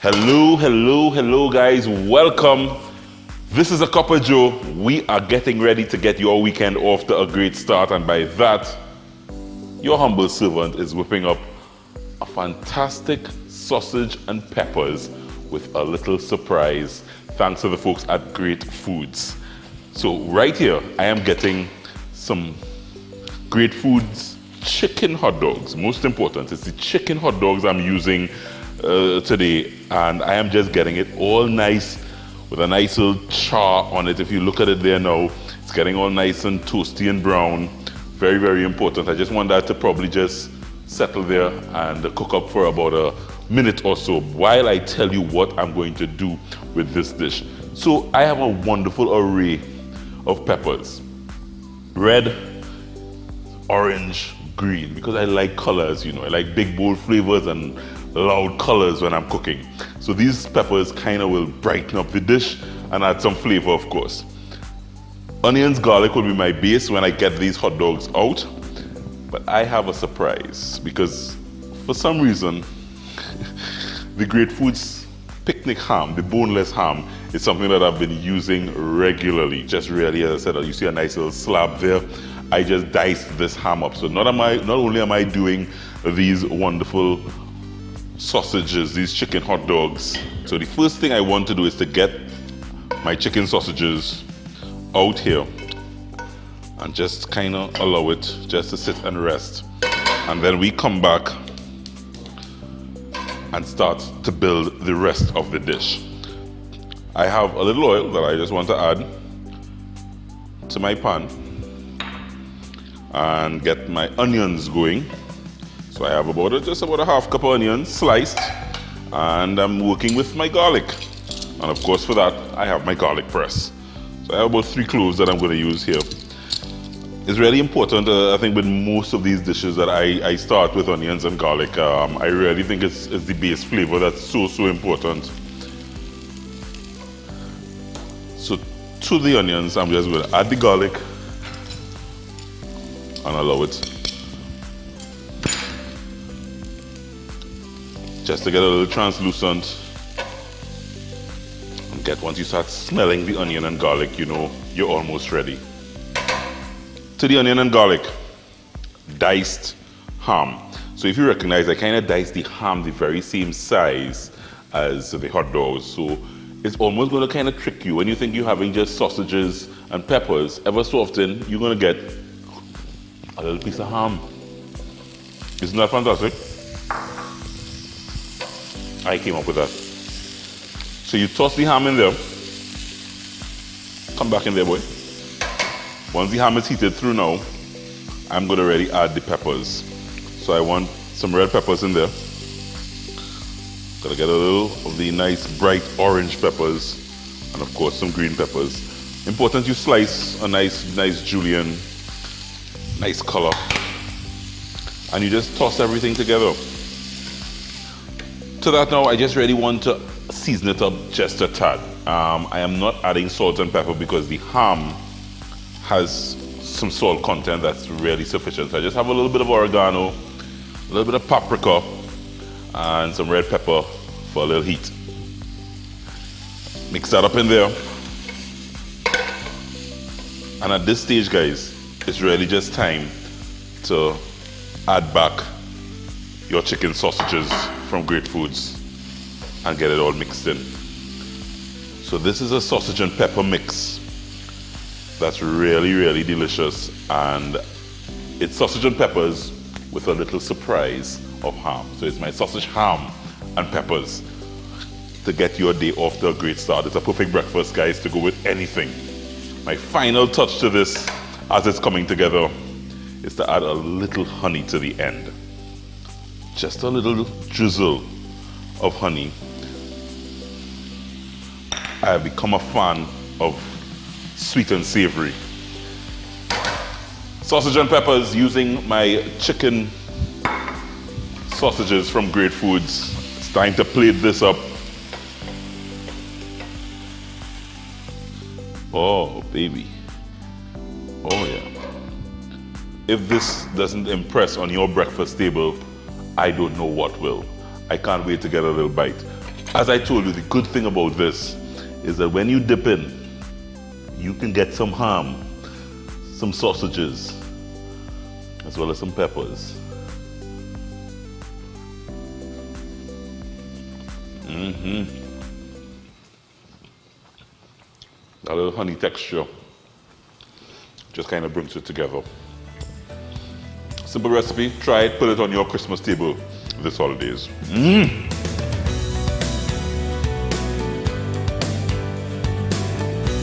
Hello, guys. Welcome. This is A Cup of Joe. We are getting ready to get your weekend off to a great start, and by that, your humble servant is whipping up a fantastic sausage and peppers with a little surprise, thanks to the folks at Great Foods. So right here, I am getting some Great Foods chicken hot dogs. Most important, it's the chicken hot dogs I'm using today, and I am just getting it all nice with a nice little char on it. If you look at it there now, it's getting all nice and toasty and brown. Very, very important. I just want that to probably just settle there and cook up for about a minute or so while I tell you what I'm going to do with this dish. So I have a wonderful array of peppers. Red, orange, green, because I like colors, I like big bold flavors and loud colors when I'm cooking. So these peppers kind of will brighten up the dish and add some flavor, of course. Onions, garlic will be my base when I get these hot dogs out. But I have a surprise, because for some reason, the Great Foods picnic ham, the boneless ham, is something that I've been using regularly. Just really, as I said, you see a nice little slab there. I just diced this ham up. So not only am I doing these wonderful sausages, these chicken hot dogs. So the first thing I want to do is to get my chicken sausages out here and just kind of allow it just to sit and rest. And then we come back and start to build the rest of the dish. I have a little oil that I just want to add to my pan and get my onions going. So I have just about a half cup of onions sliced, and I'm working with my garlic. And of course for that, I have my garlic press. So I have about 3 cloves that I'm going to use here. It's really important, I think, with most of these dishes that I start with onions and garlic. I really think it's the base flavor that's so important. So to the onions, I'm just going to add the garlic and allow it just to get a little translucent. And once you start smelling the onion and garlic, you're almost ready. To the onion and garlic, diced ham. So if you recognize, I kind of diced the ham the very same size as the hot dogs. So it's almost going to kind of trick you when you think you're having just sausages and peppers. Ever so often, you're going to get a little piece of ham. Isn't that fantastic? I came up with that. So you toss the ham in there. Come back in there, boy. Once the ham is heated through now, I'm going to already add the peppers. So I want some red peppers in there. Gotta get a little of the nice bright orange peppers, and of course some green peppers. Important you slice a nice julienne, nice color, and you just toss everything together. To that now, I just really want to season it up just a tad. I am not adding salt and pepper because the ham has some salt content that's really sufficient. So I just have a little bit of oregano, a little bit of paprika, and some red pepper for a little heat. Mix that up in there. And at this stage, guys, it's really just time to add back your chicken sausages from Great Foods and get it all mixed in. So this is a sausage and pepper mix that's really delicious, and it's sausage and peppers with a little surprise of ham. So it's my sausage, ham, and peppers to get your day off to a great start. It's a perfect breakfast, guys, to go with anything. My final touch to this, as it's coming together, is to add a little honey to the end. Just a little drizzle of honey. I have become a fan of sweet and savory. Sausage and peppers using my chicken sausages from Great Foods. It's time to plate this up. Oh, baby. Oh, yeah. If this doesn't impress on your breakfast table, I don't know what will. I can't wait to get a little bite. As I told you, the good thing about this is that when you dip in, you can get some ham, some sausages, as well as some peppers. That little honey texture just kind of brings it together. Simple recipe, try it, put it on your Christmas table this holidays.